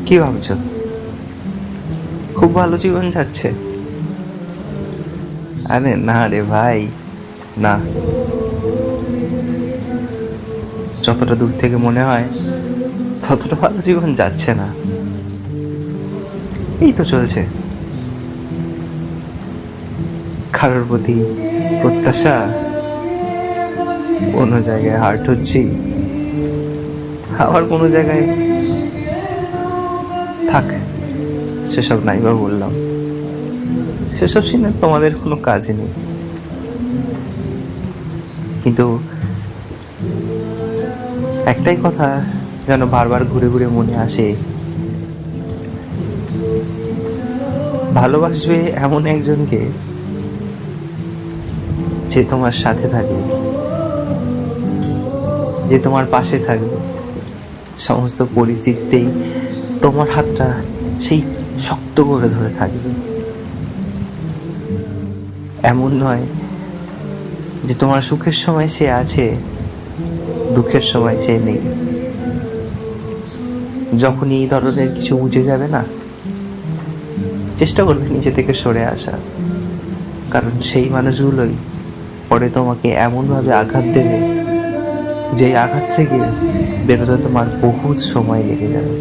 কি ভাবছো? খুব ভালো জীবন যাচ্ছে? আরে না রে ভাই, না। যতটা দূর থেকে মনে হয় ততটা ভালো জীবন যাচ্ছে না। এই তো চলছে, কারোর প্রতি প্রত্যাশা, কোনো জায়গায় হার্ট হচ্ছি, আবার কোনো জায়গায় থাক, সেসব নাই বা বললাম। সেসব শুনে তোমাদের কোনো কাজই নেই। কিন্তু একটাই কথা যেন বারবার ঘুরে ঘুরে মনে আসে, ভালোবাসবে এমন একজনকে যে তোমার সাথে থাকবে, যে তোমার পাশে থাকবে সমস্ত পরিস্থিতিতেই, তোমার হাতটা সেই শক্ত করে ধরে থাকবে। এমন নয় যে তোমার সুখের সময় সে আছে, দুঃখের সময় সে নেই। যখন এই ধরনের কিছু বুঝে যাবে না, চেষ্টা করবে নিজে থেকে সরে আসা, কারণ সেই মানুষগুলোই পরে তোমাকে এমনভাবে আঘাত দেবে, যে আঘাত থেকে বেরোতে তোমার বহুত সময় লেগে যাবে।